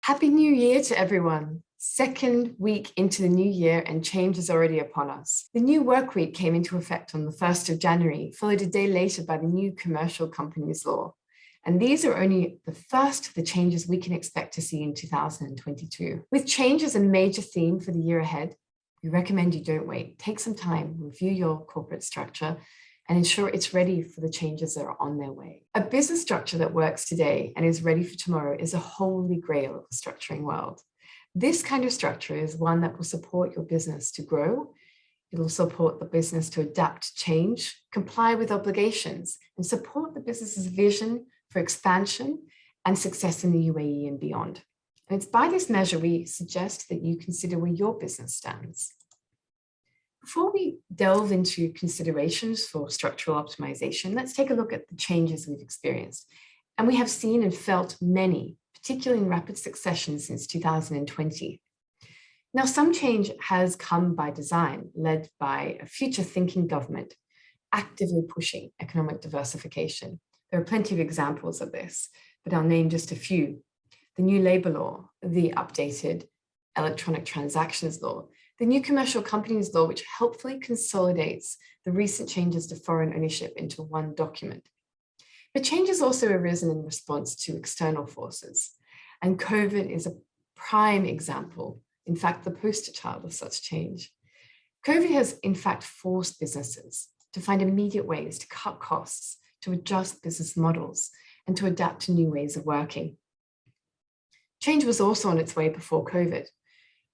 Happy New Year to everyone. Second week into the new year and change is already upon us. The new work week came into effect on the 1st of January, followed a day later by the new commercial companies law. And these are only the first of the changes we can expect to see in 2022. With change as a major theme for the year ahead, we recommend you don't wait. Take some time, review your corporate structure, and ensure it's ready for the changes that are on their way. A business structure that works today and is ready for tomorrow is a holy grail of the structuring world. This kind of structure is one that will support your business to grow. It will support the business to adapt to change, comply with obligations, and support the business's vision for expansion and success in the UAE and beyond. And it's by this measure we suggest that you consider where your business stands. Before we delve into considerations for structural optimization, let's take a look at the changes we've experienced. And we have seen and felt many, particularly in rapid succession since 2020. Now, some change has come by design, led by a future-thinking government actively pushing economic diversification. There are plenty of examples of this, but I'll name just a few. The new labor law, the updated electronic transactions law, the new commercial companies law, which helpfully consolidates the recent changes to foreign ownership into one document. But change has also arisen in response to external forces, and COVID is a prime example, in fact, the poster child of such change. COVID has, in fact, forced businesses to find immediate ways to cut costs, to adjust business models, and to adapt to new ways of working. Change was also on its way before COVID,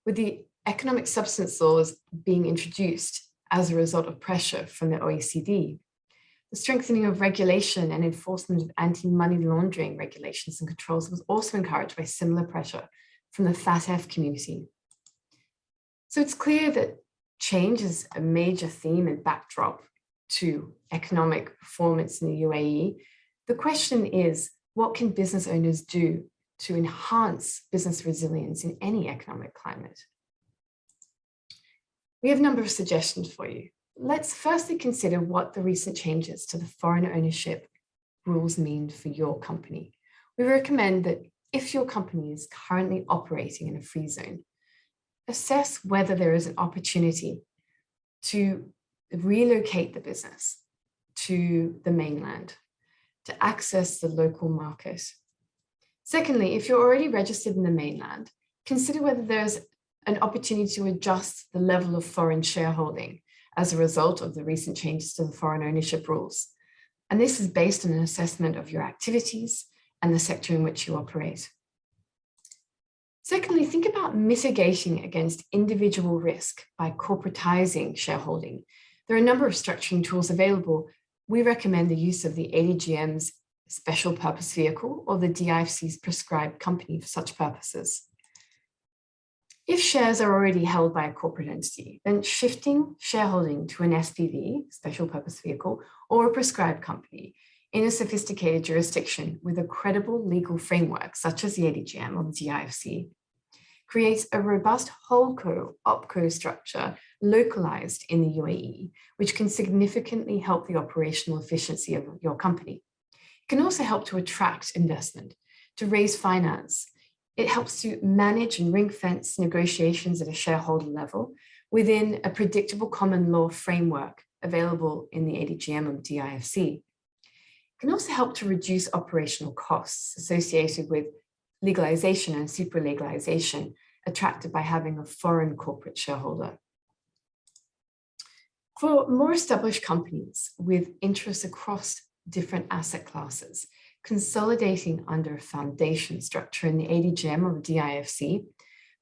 with the economic substance laws being introduced as a result of pressure from the OECD. The strengthening of regulation and enforcement of anti-money laundering regulations and controls was also encouraged by similar pressure from the FATF community. So it's clear that change is a major theme and backdrop to economic performance in the UAE. The question is, what can business owners do to enhance business resilience in any economic climate? We have a number of suggestions for you. Let's firstly consider what the recent changes to the foreign ownership rules mean for your company. We recommend that if your company is currently operating in a free zone, assess whether there is an opportunity to relocate the business to the mainland, to access the local market. Secondly, if you're already registered in the mainland, consider whether there's an opportunity to adjust the level of foreign shareholding as a result of the recent changes to the foreign ownership rules. And this is based on an assessment of your activities and the sector in which you operate. Secondly, think about mitigating against individual risk by corporatizing shareholding. There are a number of structuring tools available. We recommend the use of the ADGM's special purpose vehicle or the DIFC's prescribed company for such purposes. If shares are already held by a corporate entity, then shifting shareholding to an SPV, special purpose vehicle, or a prescribed company in a sophisticated jurisdiction with a credible legal framework, such as the ADGM or the DIFC, creates a robust holdco-opco structure localized in the UAE, which can significantly help the operational efficiency of your company. It can also help to attract investment, to raise finance. It helps to manage and ring-fence negotiations at a shareholder level within a predictable common law framework available in the ADGM and DIFC. It can also help to reduce operational costs associated with legalization and super-legalization attracted by having a foreign corporate shareholder. For more established companies with interests across different asset classes, consolidating under a foundation structure in the ADGM or the DIFC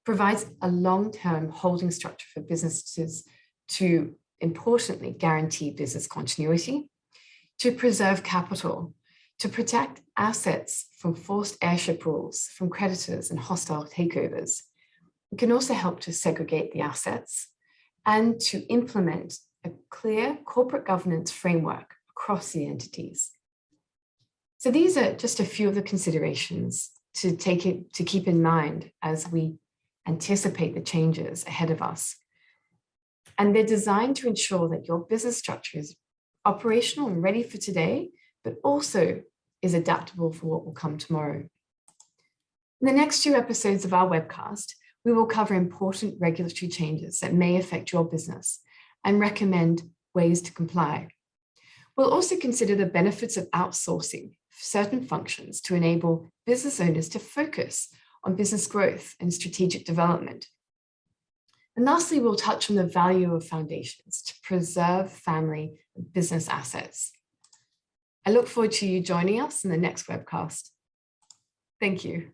provides a long-term holding structure for businesses to, importantly, guarantee business continuity, to preserve capital, to protect assets from forced heirship rules, from creditors and hostile takeovers. It can also help to segregate the assets and to implement a clear corporate governance framework across the entities. So these are just a few of the considerations to keep in mind as we anticipate the changes ahead of us. And they're designed to ensure that your business structure is operational and ready for today, but also is adaptable for what will come tomorrow. In the next few episodes of our webcast, we will cover important regulatory changes that may affect your business and recommend ways to comply. We'll also consider the benefits of outsourcing certain functions to enable business owners to focus on business growth and strategic development. And lastly, we'll touch on the value of foundations to preserve family and business assets. I look forward to you joining us in the next webcast. Thank you.